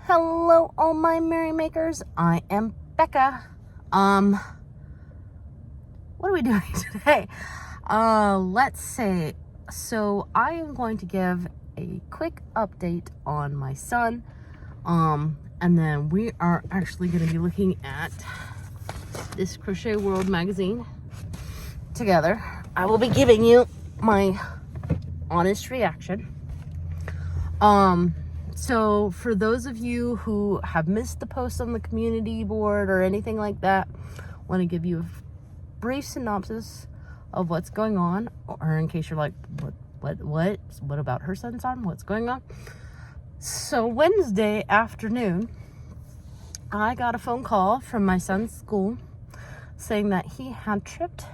Hello, all my merrymakers. I am Becca. What are we doing today? Let's see. So I am going to give a quick update on my son. And then we are actually going to be looking at this Crochet World magazine together. I will be giving you my honest reaction. So for those of you who have missed the post on the community board or anything like that, I want to give you a brief synopsis of what's going on, or in case you're like, what about her son's arm? What's going on? So Wednesday afternoon, I got a phone call from my son's school saying that he had tripped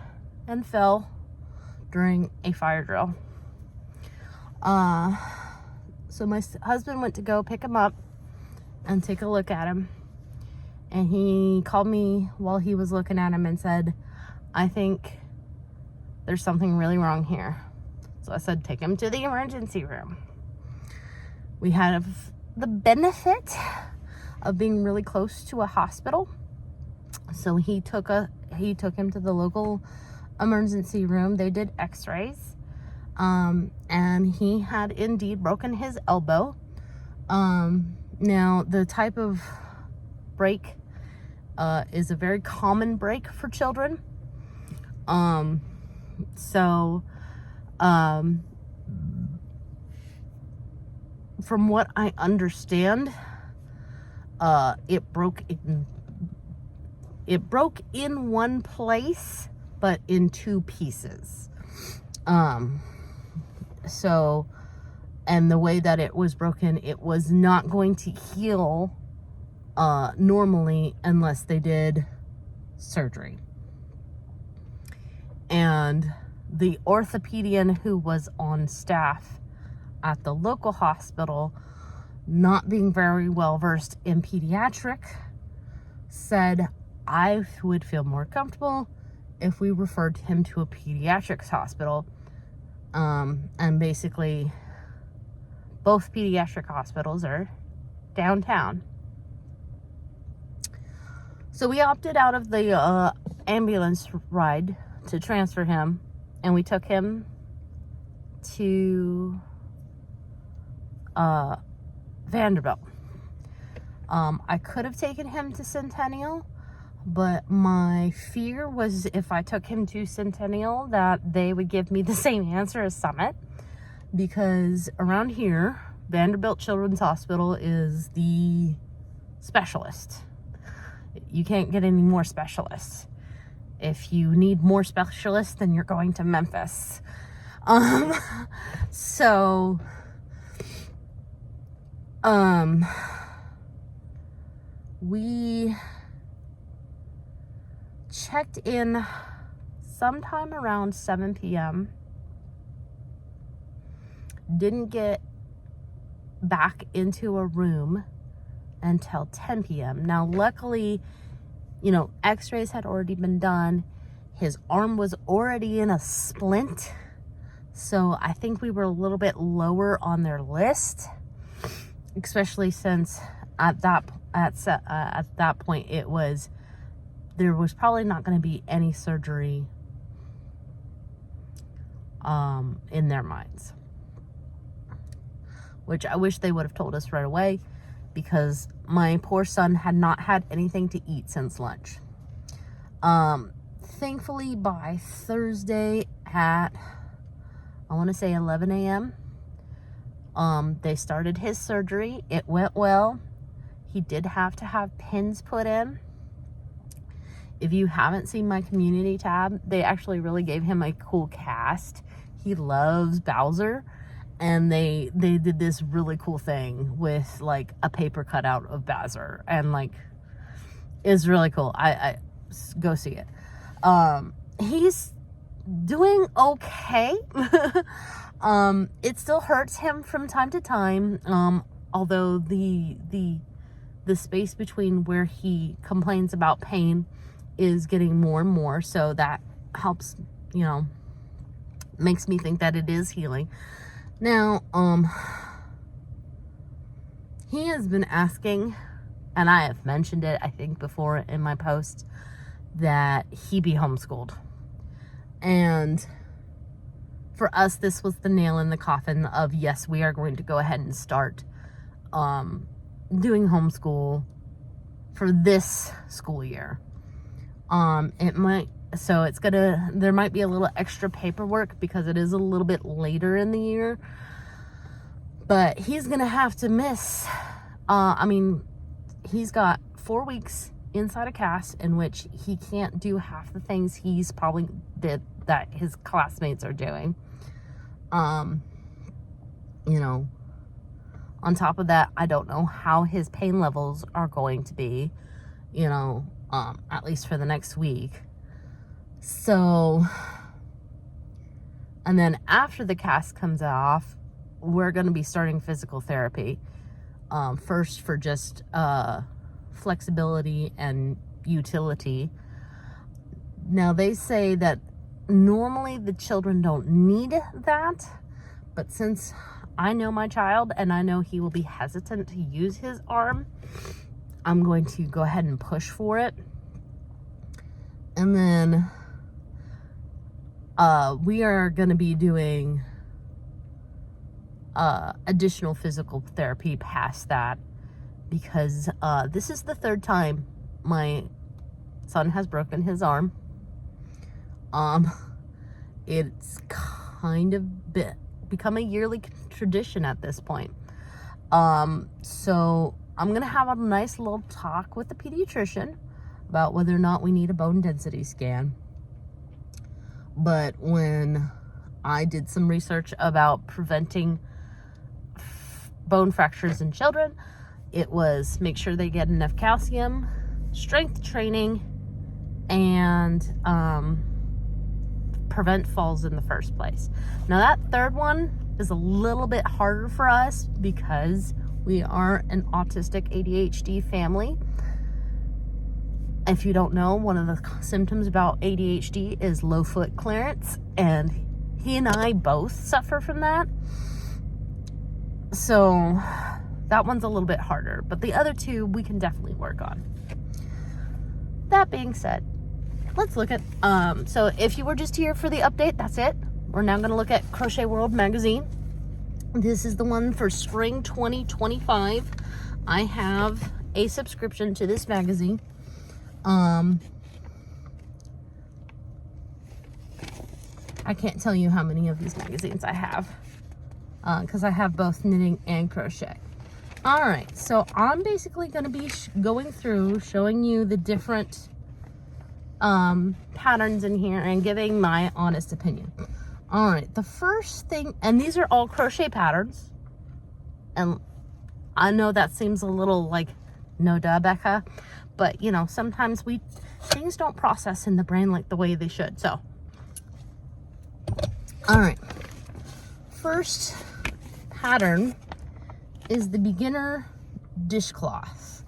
and fell during a fire drill. So my husband went to go pick him up and take a look at him. And he called me while he was looking at him and said, I think there's something really wrong here. So I said, take him to the emergency room. We had the benefit of being really close to a hospital. So he took him to the local emergency room. They did x-rays. And he had indeed broken his elbow. Now the type of break is a very common break for children. From what I understand, it broke in one place, but in two pieces. And the way that it was broken, it was not going to heal normally unless they did surgery. And the orthopedian who was on staff at the local hospital, not being very well versed in pediatric, said I would feel more comfortable if we referred him to a pediatrics hospital. And basically both pediatric hospitals are downtown. So we opted out of the ambulance ride to transfer him, and we took him to Vanderbilt. I could have taken him to Centennial, but my fear was if I took him to Centennial that they would give me the same answer as Summit, because around here, Vanderbilt Children's Hospital is the specialist. You can't get any more specialists. If you need more specialists, then you're going to Memphis. We checked in sometime around 7 p.m. Didn't get back into a room until 10 p.m. Now, luckily, x-rays had already been done. His arm was already in a splint. So I think we were a little bit lower on their list, especially since at that point there was probably not going to be any surgery in their minds, which I wish they would have told us right away, because my poor son had not had anything to eat since lunch. Thankfully by Thursday at, I want to say 11 a.m., they started his surgery. It went well. He did have to have pins put in. If you haven't seen my community tab, they actually really gave him a cool cast. He loves Bowser, and they did this really cool thing with like a paper cutout of Bowser, and like it's really cool. I go see it. He's doing okay. It still hurts him from time to time. Although the space between where he complains about pain is getting more and more, so that helps, makes me think that it is healing. Now, he has been asking, and I have mentioned it, I think, before in my post, that he be homeschooled. And for us, this was the nail in the coffin of, yes, we are going to go ahead and start doing homeschool for this school year. There might be a little extra paperwork because it is a little bit later in the year, but he's gonna have to miss, he's got 4 weeks inside a cast in which he can't do half the things he's probably did that his classmates are doing. On top of that, I don't know how his pain levels are going to be, at least for the next week. So, and then after the cast comes off, we're going to be starting physical therapy. First for just flexibility and utility. Now, they say that normally the children don't need that, but since I know my child and I know he will be hesitant to use his arm, I'm going to go ahead and push for it. And then we are going to be doing additional physical therapy past that, because this is the third time my son has broken his arm. It's kind of become a yearly tradition at this point. So I'm going to have a nice little talk with the pediatrician about whether or not we need a bone density scan. But when I did some research about preventing bone fractures in children, it was make sure they get enough calcium, strength training, and prevent falls in the first place. Now, that third one is a little bit harder for us because we are an autistic ADHD family. If you don't know, one of the symptoms about ADHD is low foot clearance, and he and I both suffer from that. So that one's a little bit harder, but the other two we can definitely work on. That being said, let's look at, so if you were just here for the update, that's it. We're now going to look at Crochet World magazine. This is the one for spring 2025. I have a subscription to this magazine. I can't tell you how many of these magazines I have, because I have both knitting and crochet. All right, so I'm basically going to be going through showing you the different patterns in here and giving my honest opinion. All right, the first thing, and these are all crochet patterns, and I know that seems a little like, no duh, Becca, but sometimes things don't process in the brain like the way they should. So, all right, first pattern is the beginner dishcloth.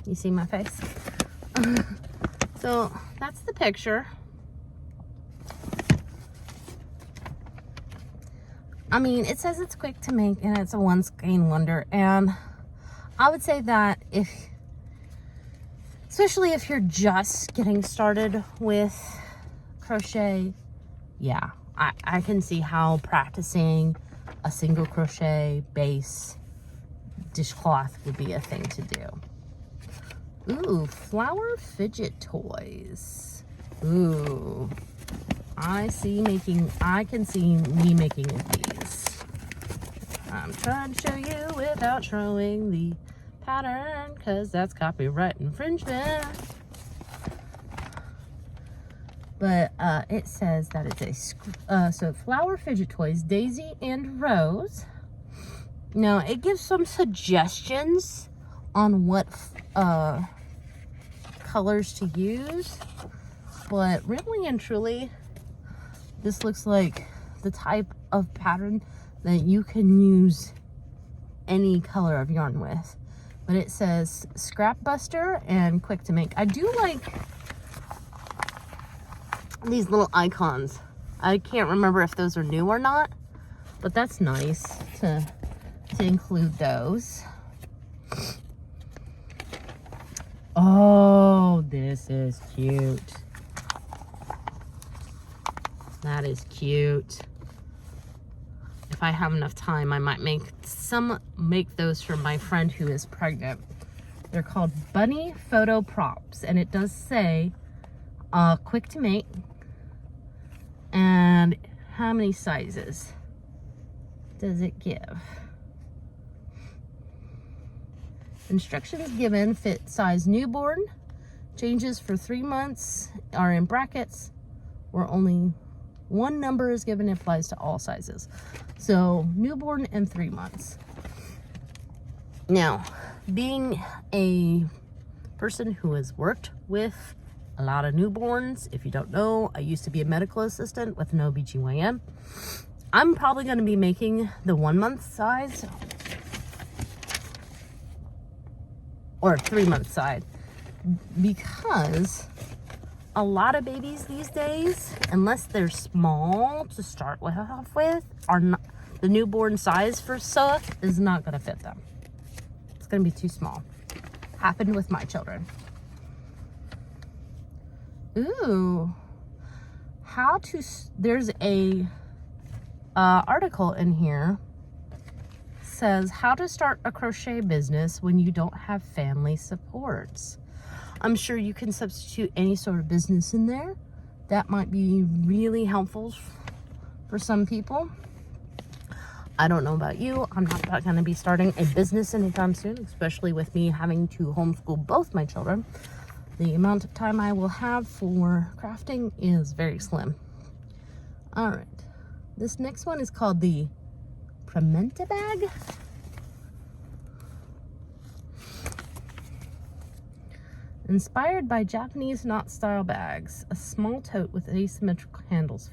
You see my face? So that's the picture. It says it's quick to make and it's a one skein wonder, and I would say that especially if you're just getting started with crochet, yeah, I can see how practicing a single crochet base dishcloth would be a thing to do. Ooh, flower fidget toys. Ooh, I can see me making these. I'm trying to show you without showing the pattern, because that's copyright infringement. But it says that it's so flower fidget toys, Daisy and Rose. Now, it gives some suggestions on what colors to use, but really and truly, this looks like the type of pattern that you can use any color of yarn with. But it says Scrap Buster and Quick to Make. I do like these little icons. I can't remember if those are new or not, but that's nice to include those. Oh, this is cute. That is cute. If I have enough time, I might make those for my friend who is pregnant. They're called bunny photo props, and it does say quick to make and how many sizes does it give. Instructions given: fit size newborn. Changes for 3 months are in brackets, where only one number is given. It applies to all sizes. So newborn and 3 months. Now, being a person who has worked with a lot of newborns, if you don't know, I used to be a medical assistant with an OBGYN. I'm probably going to be making the 1 month size or 3 month size, because a lot of babies these days, unless they're small to start off with, are not, the newborn size for sew is not going to fit them. It's going to be too small. Happened with my children. Ooh, there's a article in here, says how to start a crochet business when you don't have family supports. I'm sure you can substitute any sort of business in there. That might be really helpful for some people. I don't know about you. I'm not going to be starting a business anytime soon, especially with me having to homeschool both my children. The amount of time I will have for crafting is very slim. All right. This next one is called the Prementa bag. Inspired by Japanese knot style bags, a small tote with asymmetrical handles.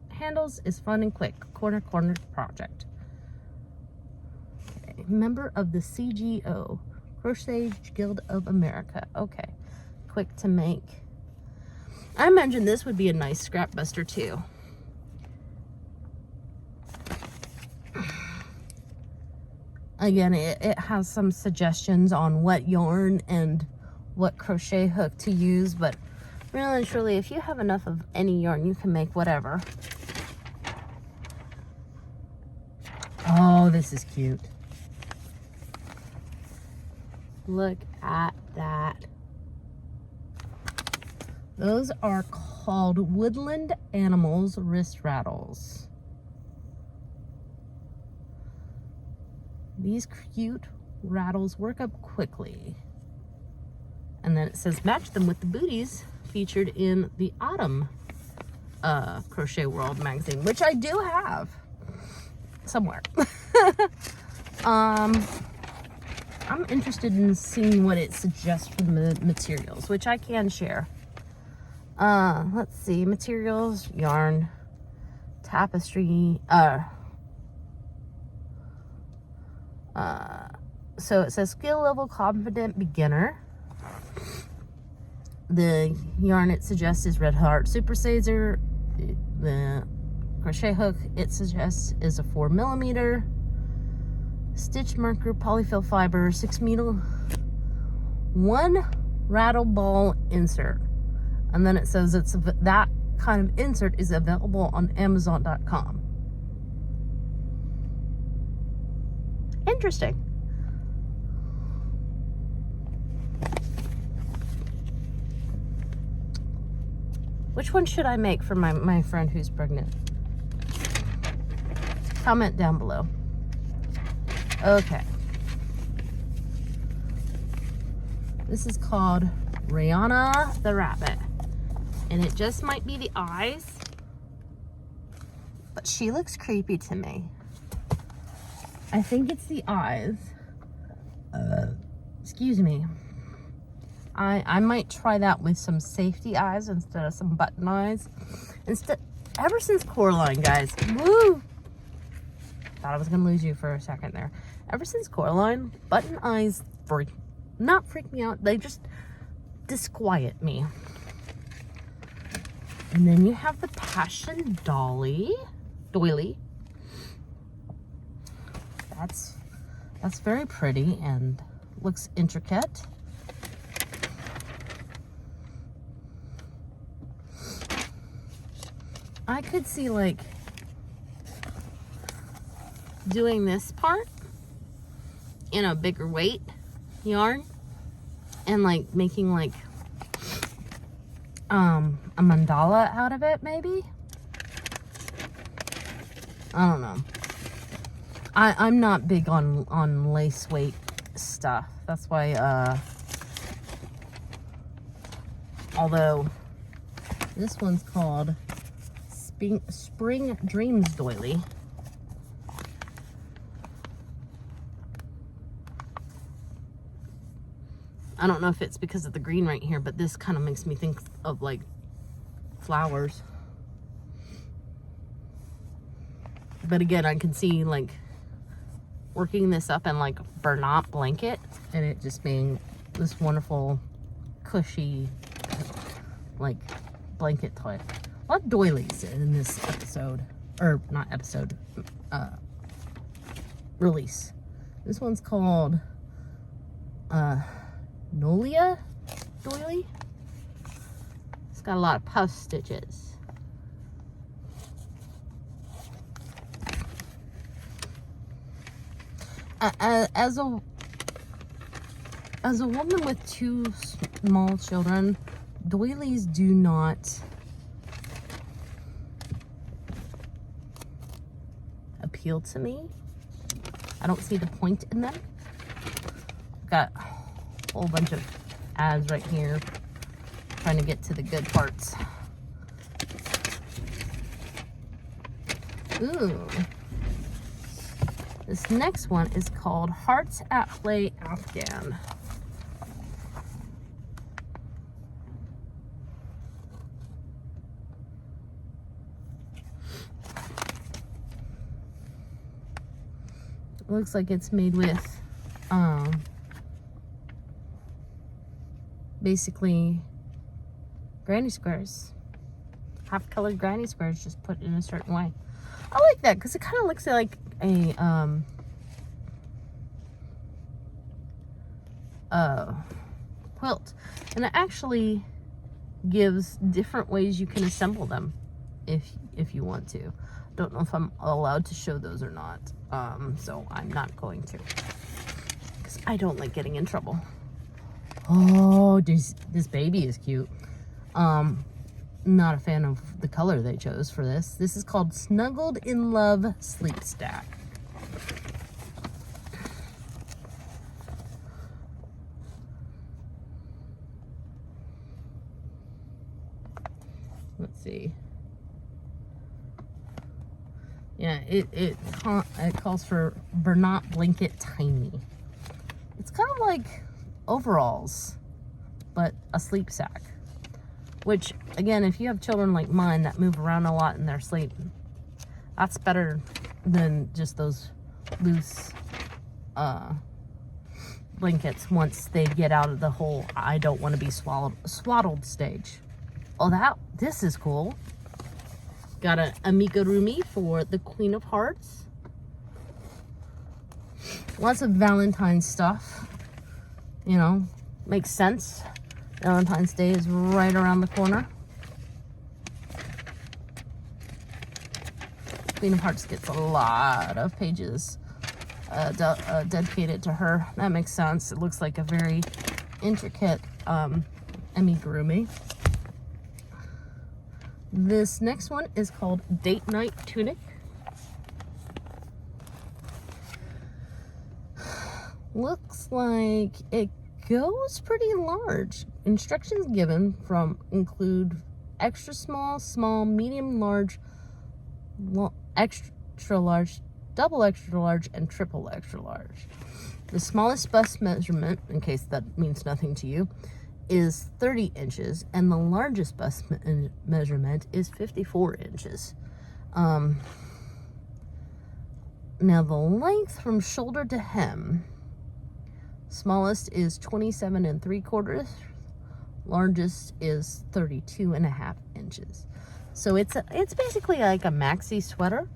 Handles is fun and quick. Corner project. Okay. Member of the CGO, Crochet Guild of America. Okay. Quick to make. I imagine this would be a nice scrap buster too. Again, it has some suggestions on what yarn and what crochet hook to use, but really and truly, if you have enough of any yarn, you can make whatever. Oh, this is cute. Look at that. Those are called Woodland Animals wrist rattles. These cute rattles work up quickly. And then it says match them with the booties featured in the Autumn Crochet World magazine, which I do have somewhere. I'm interested in seeing what it suggests for the materials, which I can share. Let's see, materials, yarn, tapestry, so it says skill level confident beginner. The yarn it suggests is Red Heart Super Sazer. The crochet hook it suggests is a 4mm. Stitch marker, polyfill fiber, 6 needle, 1 rattle ball insert. And then it says that kind of insert is available on Amazon.com. Interesting. Which one should I make for my friend who's pregnant? Comment down below. Okay. This is called Rihanna the Rabbit. And it just might be the eyes, but she looks creepy to me. I think it's the eyes. Excuse me. I might try that with some safety eyes instead of some button eyes. Ever since Coraline, guys, woo! Thought I was gonna lose you for a second there. Ever since Coraline, button eyes not freak me out. They just disquiet me. And then you have the Passion doily. that's very pretty and looks intricate. I could see like doing this part in a bigger weight yarn and like making like a mandala out of it, maybe. I don't know. I'm not big on lace weight stuff. That's why although this one's called Spring Dreams doily. I don't know if it's because of the green right here, but this kind of makes me think of like flowers. But again, I can see like working this up in like burlap blanket and it just being this wonderful cushy like blanket type. A lot of doilies in this episode, or not episode, release. This one's called Nolia doily. It's got a lot of puff stitches. As a woman with 2 small children, doilies do not appeal to me. I don't see the point in them. Got a whole bunch of ads right here trying to get to the good parts. Ooh. This next one is called Hearts at Play Afghan. It looks like it's made with basically granny squares, half colored granny squares just put in a certain way. I like that because it kind of looks like a quilt, and it actually gives different ways you can assemble them if you want to. Don't know if I'm allowed to show those or not, so I'm not going to because I don't like getting in trouble. Oh, this baby is cute. Not a fan of the color they chose for this. This is called Snuggled in Love Sleep Stack. Let's see. Yeah, it calls for Bernat Blanket Tiny. It's kind of like overalls, but a sleep sack. Which, again, if you have children like mine that move around a lot in their sleep, that's better than just those loose blankets once they get out of the whole I don't want to be swaddled stage. Oh, this is cool. Got an amigurumi for the Queen of Hearts. Lots of Valentine's stuff. You know, makes sense. Valentine's Day is right around the corner. Queen of Hearts gets a lot of pages dedicated to her. That makes sense. It looks like a very intricate amigurumi. This next one is called Date Night Tunic. Looks like it goes pretty large. Instructions given include extra small, small, medium, large, extra large, double extra large, and triple extra large. The smallest bust measurement, in case that means nothing to you, is 30 inches, and the largest bust measurement is 54 inches. Now the length from shoulder to hem, smallest is 27 3/4, largest is 32.5 inches. So it's basically like a maxi sweater,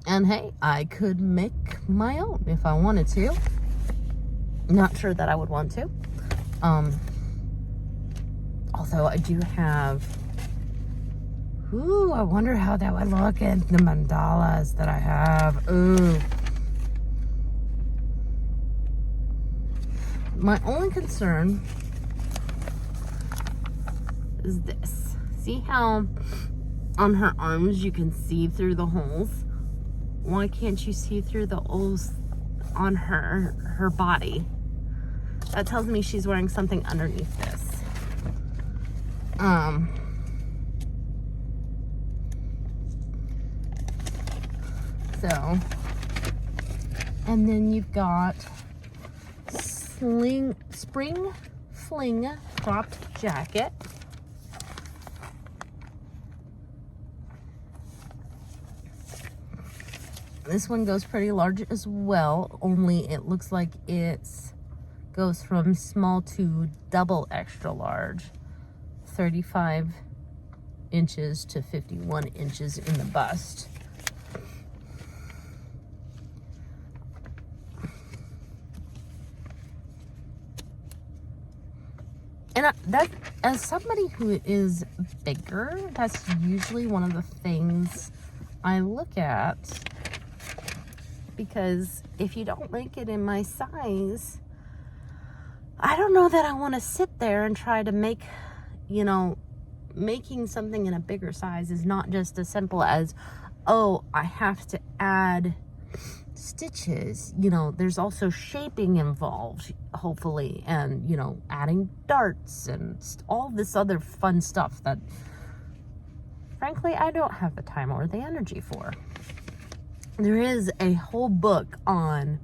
And hey, I could make my own if I wanted to. Not sure that I would want to. Although I do have, ooh, I wonder how that would look in the mandalas that I have. Ooh. My only concern is this. See how on her arms you can see through the holes? Why can't you see through the holes on her body? That tells me she's wearing something underneath this. So, and then you've got spring fling cropped jacket. This one goes pretty large as well, only it looks like it's goes from small to double extra large, 35 inches to 51 inches in the bust. And that, as somebody who is bigger, that's usually one of the things I look at, because if you don't make it in my size, I don't know that I want to sit there and try to make, you know, making something in a bigger size is not just as simple as, oh, I have to add stitches. You know, there's also shaping involved, hopefully, and, you know, adding darts and all this other fun stuff that, frankly, I don't have the time or the energy for. There is a whole book on,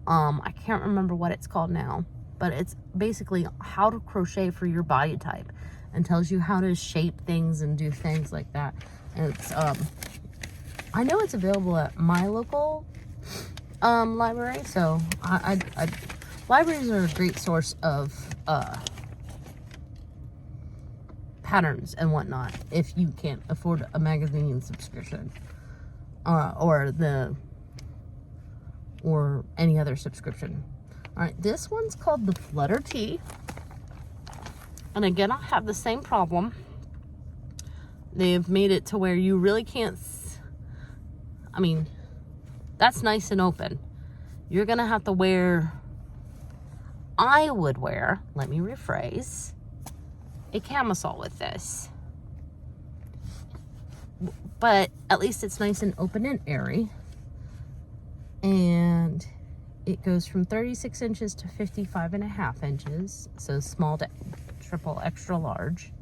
I can't remember what it's called now, but it's basically how to crochet for your body type, and tells you how to shape things and do things like that. And it's, I know it's available at my local library, so libraries are a great source of patterns and whatnot if you can't afford a magazine subscription, or any other subscription. All right, this one's called the Flutter Tee, and again, I have the same problem. They've made it to where you really can't. I mean, that's nice and open. You're gonna have to wear, I would wear, let me rephrase, a camisole with this. But at least it's nice and open and airy. And it goes from 36 inches to 55.5 inches. So small to triple extra large.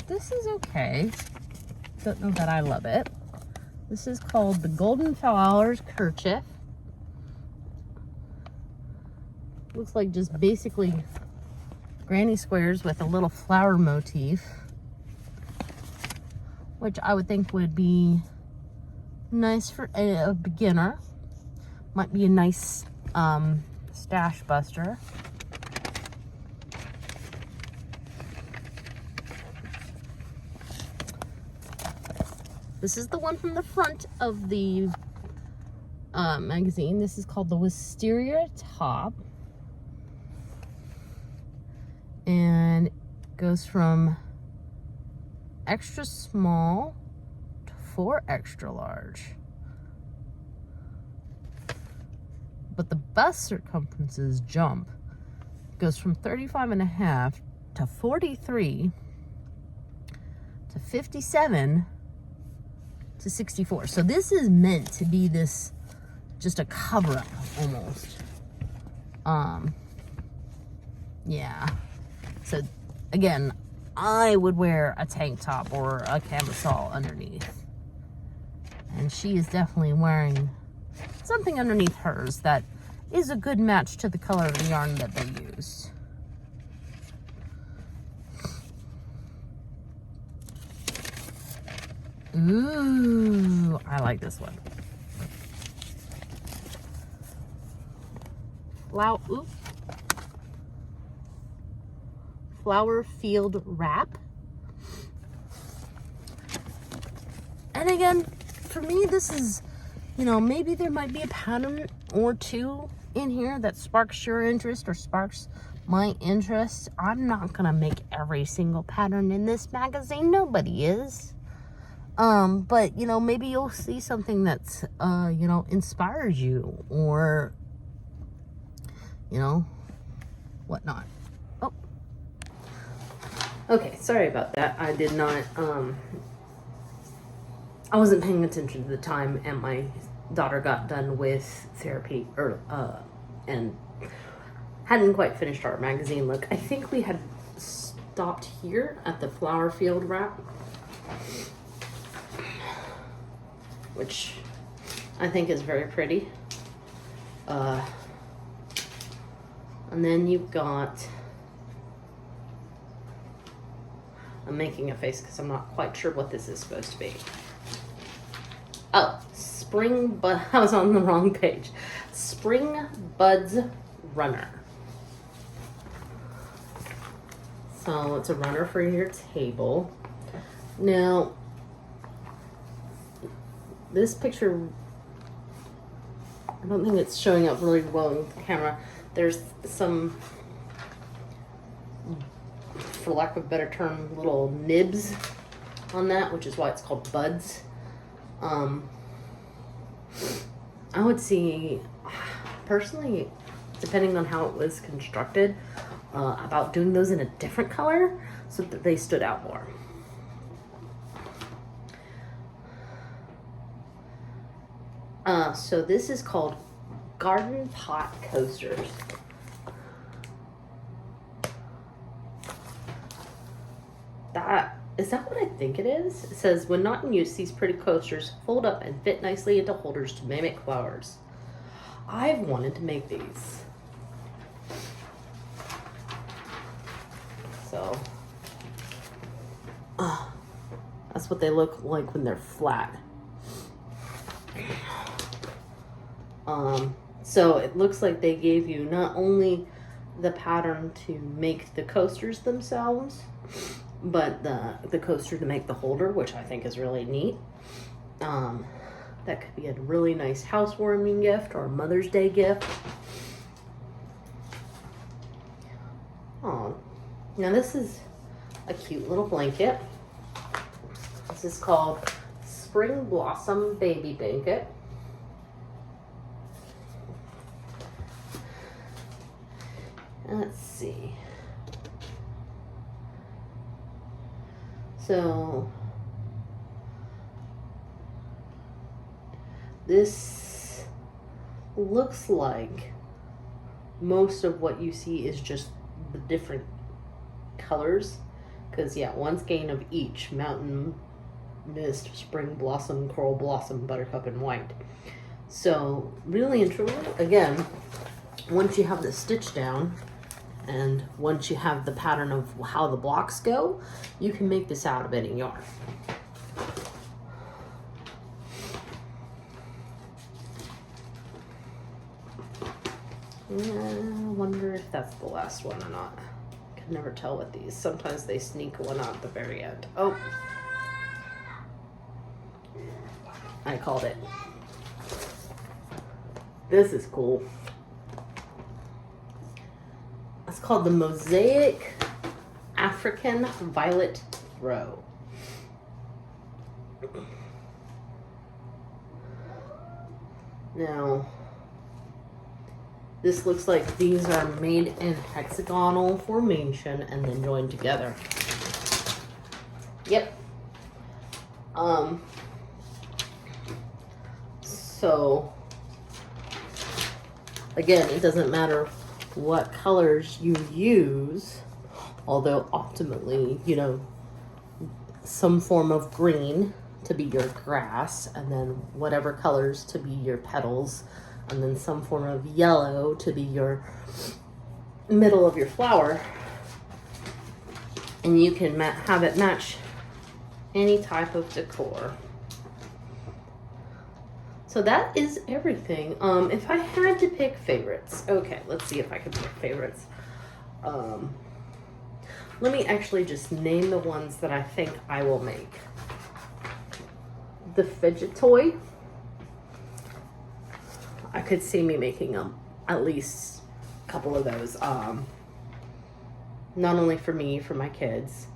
This is okay. Don't know that I love it. This is called the Golden Flowers Kerchief. Looks like just basically granny squares with a little flower motif, which I would think would be nice for a beginner. Might be a nice stash buster. This is the one from the front of the magazine. This is called the Wisteria Top. And it goes from extra small to 4 extra large. But the bust circumferences jump. It goes from 35.5 to 43 to 57 to 64. So this is meant to be this, just a cover up almost. Yeah. So again, I would wear a tank top or a camisole underneath. And she is definitely wearing something underneath hers that is a good match to the color of the yarn that they used. Ooh, I like this one. Flower Field Wrap. And again, for me, this is, you know, maybe there might be a pattern or two in here that sparks your interest or sparks my interest. I'm not gonna make every single pattern in this magazine. Nobody is. But, you know, maybe you'll see something that's, you know, inspires you or, you know, whatnot. Oh, okay. Sorry about that. I did not, I wasn't paying attention to the time, and my daughter got done with therapy and hadn't quite finished our magazine look. I think we had stopped here at the Flower Field Wrap, which I think is very pretty. And then you've got, I'm making a face because I'm not quite sure what this is supposed to be. Oh, I was on the wrong page. Spring Buds Runner. So it's a runner for your table. Now, this picture, I don't think it's showing up really well in the camera. There's some, for lack of a better term, little nibs on that, which is why it's called buds. I would see, personally, depending on how it was constructed, about doing those in a different color so that they stood out more. So this is called Garden Pot Coasters. Is that what I think it is? It says, when not in use, these pretty coasters fold up and fit nicely into holders to mimic flowers. I've wanted to make these. So, that's what they look like when they're flat. So it looks like they gave you not only the pattern to make the coasters themselves, but the coaster to make the holder, which I think is really neat. That could be a really nice housewarming gift or a Mother's Day gift. Oh, now this is a cute little blanket. This is called Spring Blossom Baby Blanket. Let's see. So this looks like most of what you see is just the different colors, because yeah, one skein of each: Mountain Mist, Spring Blossom, Coral Blossom, Buttercup, and White. So really and truly, again, once you have the stitch down and once you have the pattern of how the blocks go, you can make this out of any yarn. I wonder if that's the last one or not. I can never tell with these. Sometimes they sneak one out at the very end. Oh, I called it. This is cool. It's called the Mosaic African Violet Throw. Now, this looks like these are made in hexagonal formation and then joined together. Yep. So, again, it doesn't matter what colors you use, although ultimately, you know, some form of green to be your grass, and then whatever colors to be your petals, and then some form of yellow to be your middle of your flower, and you can have it match any type of decor. So that is everything. If I had to pick favorites, okay, let's see if I can pick favorites. Let me actually just name the ones that I think I will make. The fidget toy. I could see me making at least a couple of those. Not only for me, for my kids.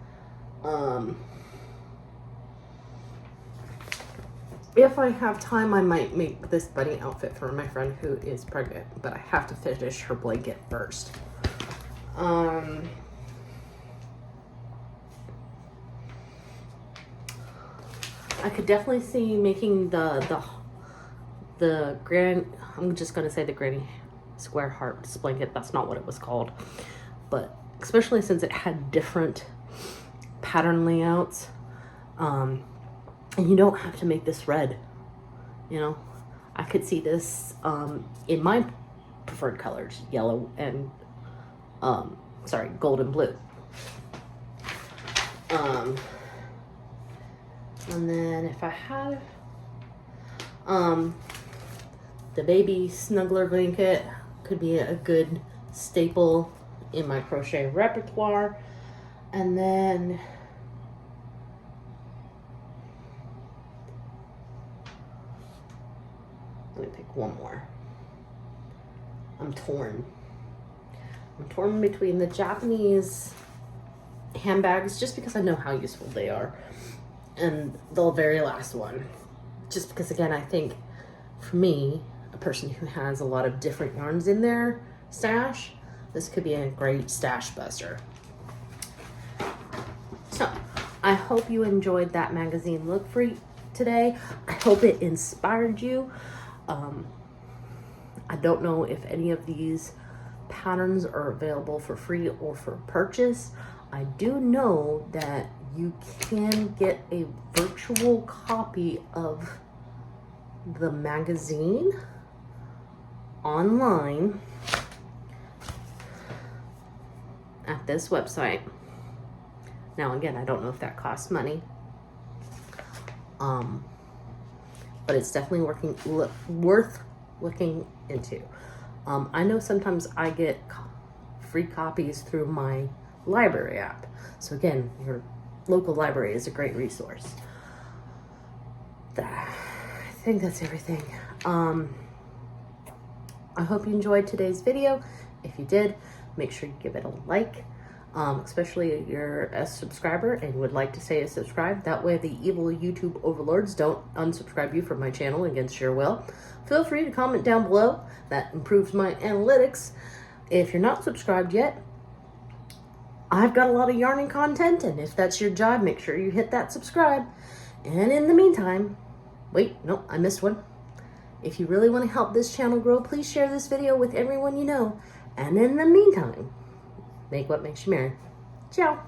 If I have time, I might make this bunny outfit for my friend who is pregnant, but I have to finish her blanket first. I could definitely see making the I'm just gonna say the Granny Square Hearts blanket. That's not what it was called, but especially since it had different pattern layouts, and you don't have to make this red, you know. I could see this in my preferred colors, yellow and gold and blue. And then if I have the baby snuggler blanket, could be a good staple in my crochet repertoire. And then let me pick one more. I'm torn between the Japanese handbags, just because I know how useful they are, and the very last one, just because, again, I think for me, a person who has a lot of different yarns in their stash, this could be a great stash buster. So I hope you enjoyed that magazine look for today. I hope it inspired you. I don't know if any of these patterns are available for free or for purchase. I do know that you can get a virtual copy of the magazine online at this website. Now, again, I don't know if that costs money, but it's definitely worth looking into. I know sometimes I get free copies through my library app. So again, your local library is a great resource. I think that's everything. I hope you enjoyed today's video. If you did, make sure you give it a like, especially if you're a subscriber and would like to say subscribe. That way the evil YouTube overlords don't unsubscribe you from my channel against your will. Feel free to comment down below. That improves my analytics. If you're not subscribed yet, I've got a lot of yarning content, and if that's your job, make sure you hit that subscribe. And in the meantime, wait, no, I missed one. If you really want to help this channel grow, please share this video with everyone you know. And in the meantime, make what makes you merry. Ciao.